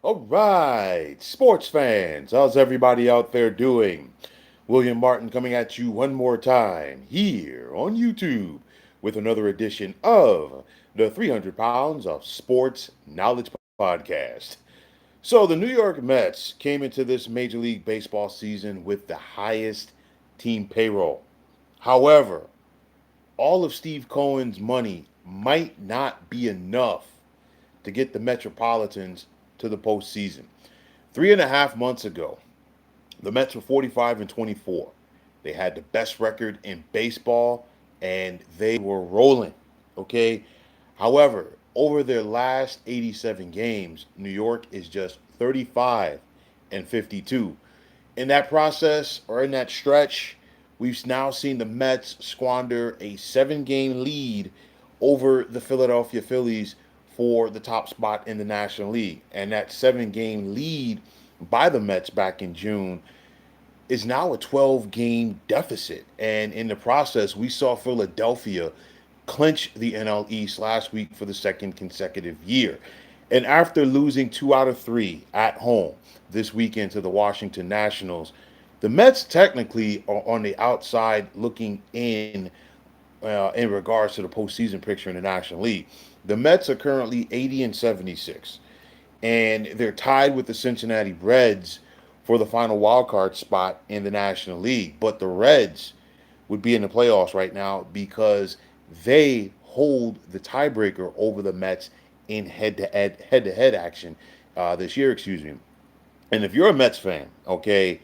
All right, sports fans, how's everybody out there doing? William Martin coming at you one more time here on YouTube with another edition of the 300 Pounds of Sports Knowledge Podcast. So, the New York Mets came into this Major League Baseball season with the highest team payroll. However, all of Steve Cohen's money might not be enough to get the Metropolitans to the postseason. 3.5 months ago, the Mets were 45 and 24. They had the best record in baseball and they were rolling. Okay. However, over their last 87 games, New York is just 35 and 52. In that process or in that stretch, we've now seen the Mets squander a 7 game lead over the Philadelphia Phillies for the top spot in the National League. And that 7 game lead by the Mets back in June is now a 12 game deficit. And in the process, we saw Philadelphia clinch the NL East last week for the second consecutive year. And after losing 2 out of 3 at home this weekend to the Washington Nationals, the Mets technically are on the outside looking in regards to the postseason picture in the National League. The Mets are currently 80 and 76, and they're tied with the Cincinnati Reds for the final wild card spot in the National League. But the Reds would be in the playoffs right now because they hold the tiebreaker over the Mets in head-to-head action this year. Excuse me. And if you're a Mets fan, okay,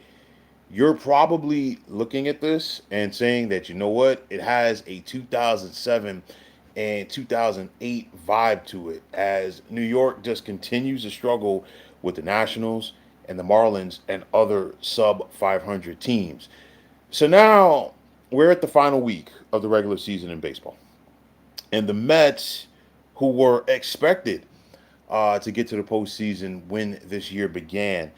you're probably looking at this and saying that you know what, it has a 2007 and 2008 vibe to it as New York just continues to struggle with the Nationals and the Marlins and other sub 500 teams. So now we're at the final week of the regular season in baseball. And the Mets, who were expected to get to the postseason when this year began,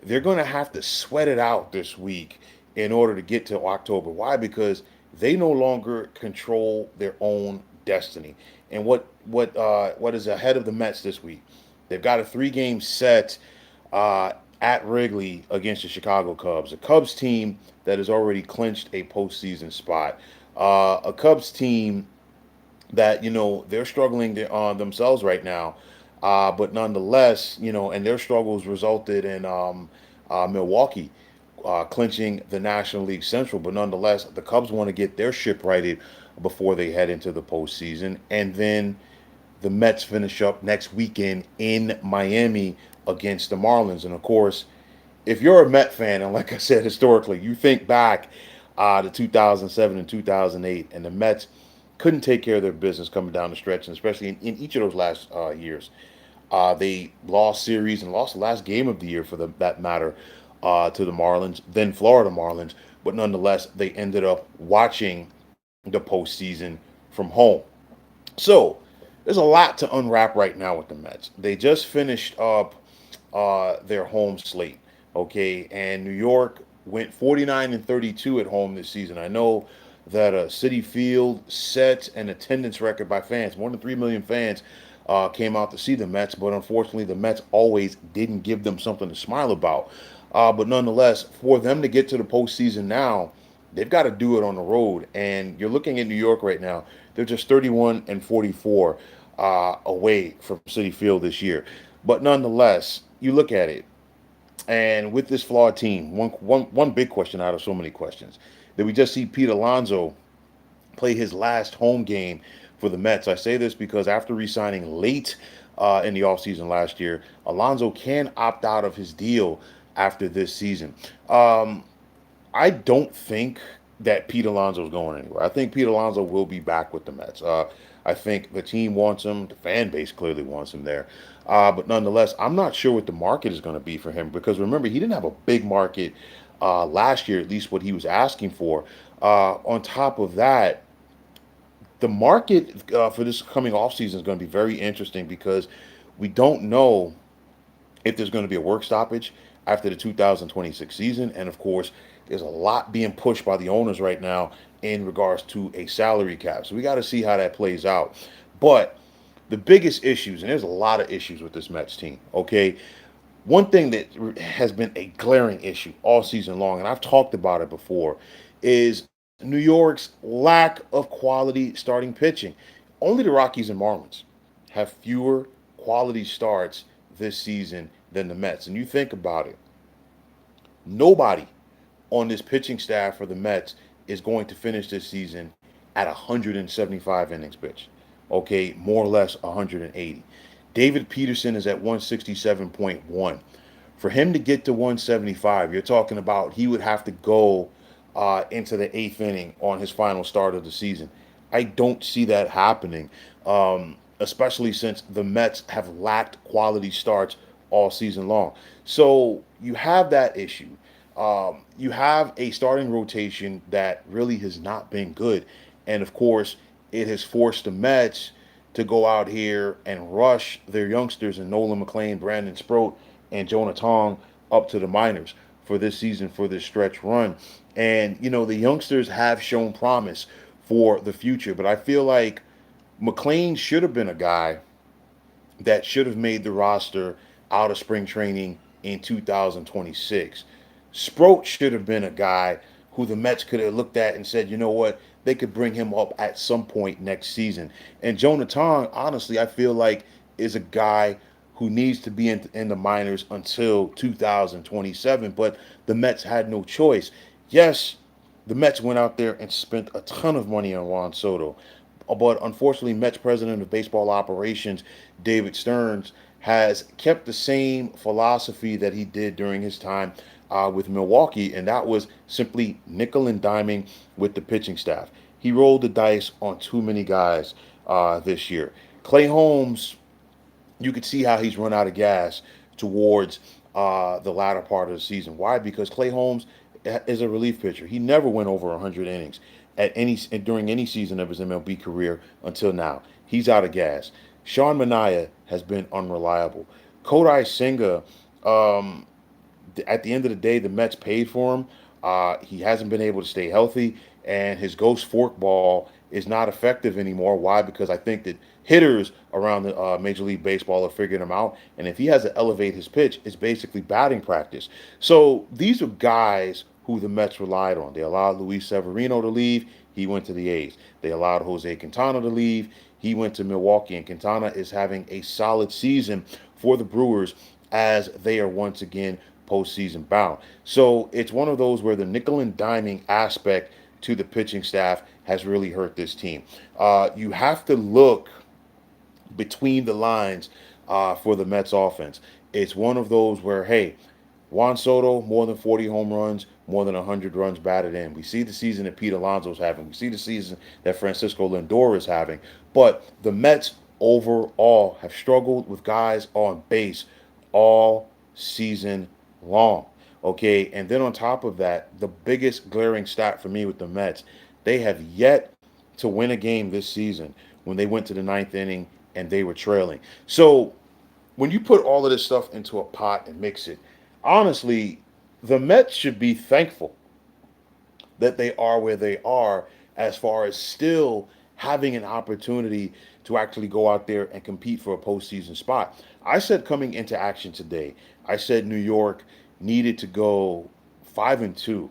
they're going to have to sweat it out this week in order to get to October. Why? Because they no longer control their own destiny. And what is ahead of the Mets this week? They've got a 3 game set at Wrigley against the Chicago Cubs, a Cubs team that has already clinched a postseason spot, a Cubs team that they're struggling themselves right now, but nonetheless, and their struggles resulted in Milwaukee clinching the National League Central. But nonetheless, the Cubs want to get their ship righted before they head into the postseason, and then the Mets finish up next weekend in Miami against the Marlins. And of course, if you're a Met fan, and like I said, historically, you think back to 2007 and 2008, and the Mets couldn't take care of their business coming down the stretch, and especially in each of those last years. They lost series and lost the last game of the year, for that matter, to the Marlins, then Florida Marlins. But nonetheless, they ended up watching the postseason from home. So there's a lot to unwrap right now with the Mets. They just finished up their home slate, okay, and New York went 49 and 32 at home this season. I know that Citi Field set an attendance record by fans. More than 3 million fans came out to see the Mets, but unfortunately, the Mets always didn't give them something to smile about. But nonetheless, for them to get to the postseason now, they've got to do it on the road. And you're looking at New York right now; they're just 31 and 44 away from Citi Field this year. But nonetheless, you look at it, and with this flawed team, one big question out of so many questions: did we just see Pete Alonso play his last home game for the Mets? I say this because after re-signing late in the offseason last year, Alonso can opt out of his deal after this season. I don't think that Pete Alonso is going anywhere. I think Pete Alonso will be back with the Mets. I think the team wants him. The fan base clearly wants him there. But nonetheless, I'm not sure what the market is going to be for him because remember, he didn't have a big market last year, at least what he was asking for. On top of that, the market for this coming offseason is going to be very interesting because we don't know if there's going to be a work stoppage after the 2026 season. And of course, there's a lot being pushed by the owners right now in regards to a salary cap. So we got to see how that plays out. But the biggest issues, and there's a lot of issues with this Mets team, okay? One thing that has been a glaring issue all season long, and I've talked about it before, is New York's lack of quality starting pitching. Only the Rockies and Marlins have fewer quality starts this season than the Mets. And you think about it, nobody on this pitching staff for the Mets is going to finish this season at 175 innings pitched. Okay, more or less 180. David Peterson is at 167.1. For him to get to 175, you're talking about he would have to go into the eighth inning on his final start of the season. I don't see that happening, especially since the Mets have lacked quality starts all season long. So you have that issue. You have a starting rotation that really has not been good. And of course, it has forced the Mets to go out here and rush their youngsters and Nolan McLean, Brandon Sproat, and Jonah Tong up to the minors for this season, for this stretch run. And, the youngsters have shown promise for the future. But I feel like McLean should have been a guy that should have made the roster out of spring training in 2026. Sproat should have been a guy who the Mets could have looked at and said, you know what, they could bring him up at some point next season. And Jonah Tong, honestly, I feel like is a guy who needs to be in the minors until 2027. But the Mets had no choice. Yes, the Mets went out there and spent a ton of money on Juan Soto. But unfortunately, Mets president of baseball operations, David Stearns, has kept the same philosophy that he did during his time with Milwaukee, and that was simply nickel and diming with the pitching staff. He rolled the dice on too many guys this year. Clay Holmes, you could see how he's run out of gas towards the latter part of the season. Why? Because Clay Holmes is a relief pitcher. He never went over 100 innings at any during any season of his MLB career until now. He's out of gas. Sean Manaea has been unreliable. Kodai Senga, um, at the end of the day, the Mets paid for him. He hasn't been able to stay healthy, and his ghost forkball is not effective anymore. Why? Because I think that hitters around the Major League Baseball have figured him out, and if he has to elevate his pitch, it's basically batting practice. So these are guys who the Mets relied on. They allowed Luis Severino to leave. He went to the A's. They allowed Jose Quintana to leave. He went to Milwaukee, and Quintana is having a solid season for the Brewers as they are once again postseason bound. So it's one of those where the nickel and diming aspect to the pitching staff has really hurt this team. You have to look between the lines for the Mets offense. It's one of those where, hey, Juan Soto, more than 40 home runs, more than 100 runs batted in. We see the season that Pete Alonso's having. We see the season that Francisco Lindor is having. But the Mets overall have struggled with guys on base all season long. Okay, and then on top of that, the biggest glaring stat for me with the Mets, they have yet to win a game this season when they went to the ninth inning and they were trailing. So when you put all of this stuff into a pot and mix it, honestly, the Mets should be thankful that they are where they are as far as still having an opportunity to actually go out there and compete for a postseason spot. I said coming into action today, I said New York needed to go 5-2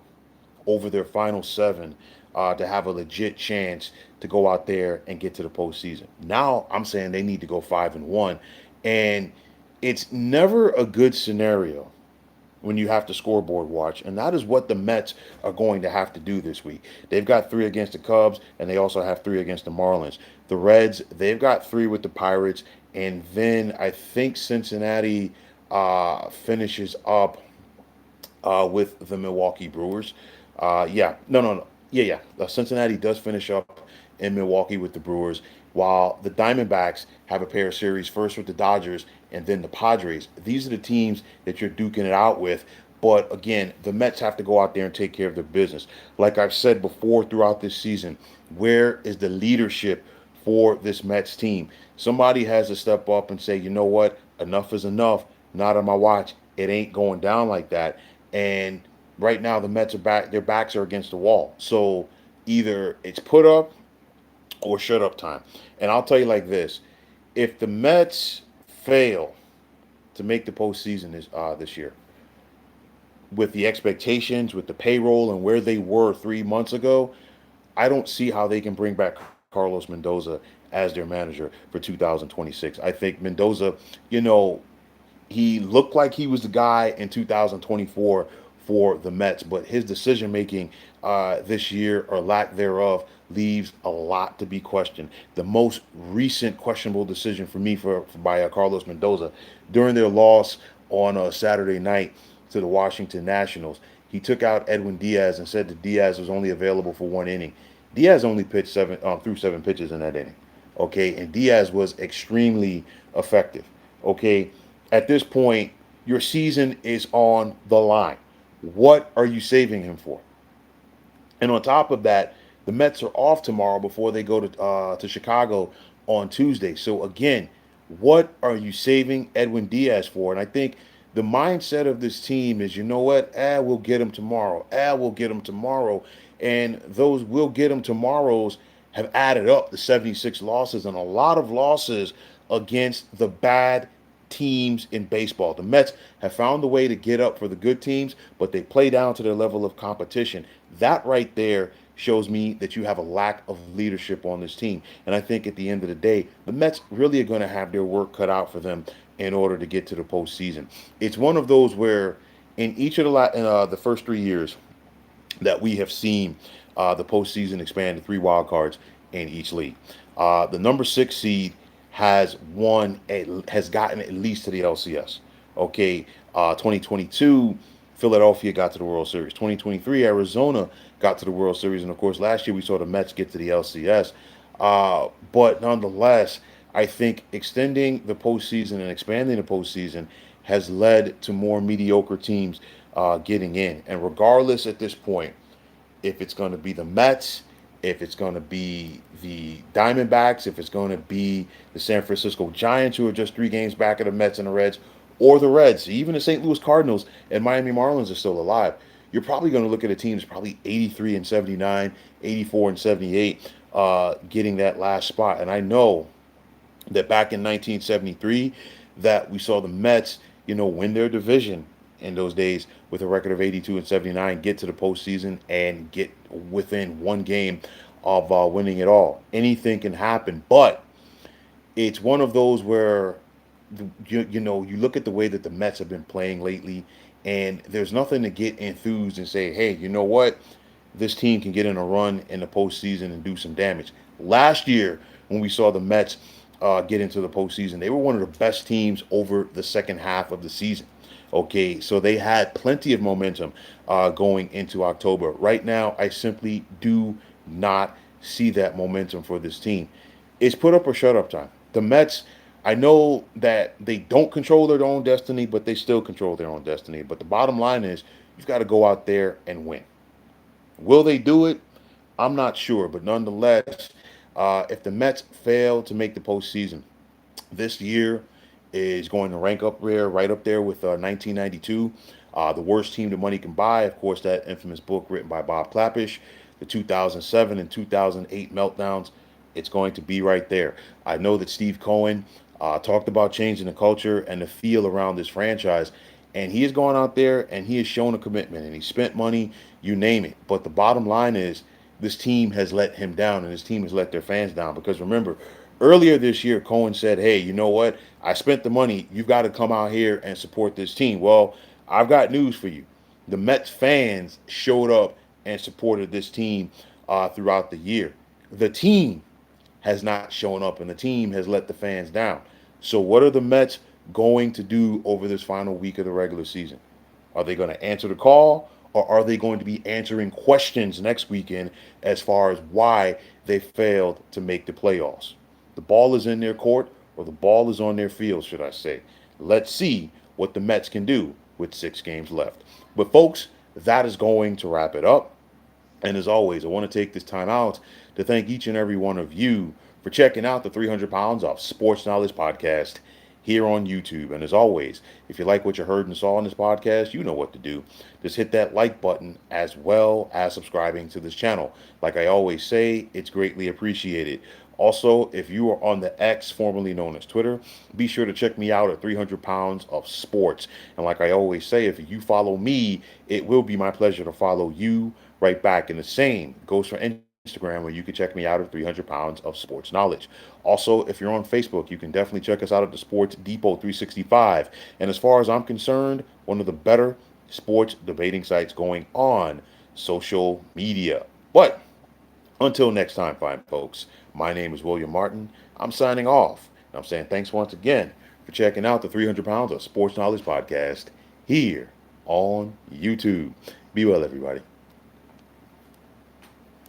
over their final seven to have a legit chance to go out there and get to the postseason. Now I'm saying they need to go 5-1, and it's never a good scenario when you have to scoreboard watch, and that is what the Mets are going to have to do this week. They've got three against the Cubs, and they also have three against the Marlins. The Reds, they've got three with the Pirates, and then I think Cincinnati finishes up with the Milwaukee Brewers. Yeah, no, no, no. Yeah, yeah. Cincinnati does finish up in Milwaukee with the Brewers, while the Diamondbacks have a pair of series first with the Dodgers and then the Padres. These are the teams that you're duking it out with. But again, the Mets have to go out there and take care of their business. Like I've said before throughout this season, where is the leadership for this Mets team? Somebody has to step up and say, you know what, enough is enough. Not on my watch. It ain't going down like that. And right now, the Mets are back. Their backs are against the wall. So either it's put up or shut up time. And I'll tell you like this: if the Mets fail to make the postseason this year. With the expectations, with the payroll, and where they were 3 months ago, I don't see how they can bring back Carlos Mendoza as their manager for 2026. I think Mendoza, you know, he looked like he was the guy in 2024 for the Mets, but his decision making this year or lack thereof leaves a lot to be questioned. The most recent questionable decision for me for by Carlos Mendoza during their loss on a Saturday night to the Washington Nationals, he took out Edwin Diaz and said that Diaz was only available for 1 inning. Diaz only pitched through 7 pitches in that inning. Okay, and Diaz was extremely effective. Okay, at this point, your season is on the line. What are you saving him for? And on top of that, the Mets are off tomorrow before they go to Chicago on Tuesday. So again, what are you saving Edwin Diaz for? And I think the mindset of this team is, you know what? We'll get him tomorrow. We'll get him tomorrow. And those we'll get him tomorrows have added up to 76 losses and a lot of losses against the bad teams in baseball. The Mets have found a way to get up for the good teams, but they play down to their level of competition. That right there shows me that you have a lack of leadership on this team. And I think at the end of the day, the Mets really are going to have their work cut out for them in order to get to the postseason. It's one of those where in each of the first 3 years that we have seen the postseason expand to three wild cards in each league. The number 6 seed has gotten at least to the LCS. Okay, 2022 Philadelphia got to the World Series. 2023 Arizona got to the World Series, and of course last year we saw the Mets get to the LCS. But nonetheless, I think extending the postseason and expanding the postseason has led to more mediocre teams getting in. And regardless at this point, if it's going to be the Mets, if it's going to be the Diamondbacks, if it's going to be the San Francisco Giants, who are just 3 games back of the Mets and the Reds, or the Reds, even the St. Louis Cardinals and Miami Marlins are still alive, you're probably going to look at a team that's probably 83 and 79, 84 and 78, getting that last spot. And I know that back in 1973, that we saw the Mets, win their division in those days with a record of 82 and 79, get to the postseason and get within 1 game of winning it all. Anything can happen, but it's one of those where you look at the way that the Mets have been playing lately, and there's nothing to get enthused and say, hey, you know what? This team can get in a run in the postseason and do some damage. Last year, when we saw the Mets get into the postseason, they were one of the best teams over the second half of the season. Okay, so they had plenty of momentum going into October. Right now, I simply do not see that momentum for this team. It's put up or shut up time. The Mets, I know that they don't control their own destiny, but they still control their own destiny. But the bottom line is you've got to go out there and win. Will they do it? I'm not sure. But nonetheless, if the Mets fail to make the postseason this year, is going to rank up there, right up there with 1992, The Worst Team That Money Can Buy. Of course, that infamous book written by Bob Klapisch, the 2007 and 2008 meltdowns. It's going to be right there. I know that Steve Cohen talked about changing the culture and the feel around this franchise, and he has gone out there and he has shown a commitment and he spent money, you name it. But the bottom line is this team has let him down and his team has let their fans down. Because remember, earlier this year, Cohen said, hey, you know what? I spent the money. You've got to come out here and support this team. Well, I've got news for you. The Mets fans showed up and supported this team throughout the year. The team has not shown up and the team has let the fans down. So what are the Mets going to do over this final week of the regular season? Are they going to answer the call, or are they going to be answering questions next weekend as far as why they failed to make the playoffs? The ball is in their court, or the ball is on their field, should I say. Let's see what the Mets can do with 6 games left. But folks, that is going to wrap it up. And as always, I want to take this time out to thank each and every one of you for checking out the 300 Pounds of Sports Knowledge podcast here on YouTube. And as always, if you like what you heard and saw on this podcast, you know what to do. Just hit that like button as well as subscribing to this channel. Like I always say, it's greatly appreciated. Also, if you are on the X, formerly known as Twitter, be sure to check me out at 300 Pounds of Sports. And like I always say, if you follow me, it will be my pleasure to follow you right back. And the same goes for Instagram, where you can check me out at 300 Pounds of Sports Knowledge. Also, if you're on Facebook, you can definitely check us out at the Sports Depot 365. And as far as I'm concerned, one of the better sports debating sites going on social media. But until next time, fine folks, my name is William Martin. I'm signing off. And I'm saying thanks once again for checking out the 300 Pounds of Sports Knowledge podcast here on YouTube. Be well, everybody.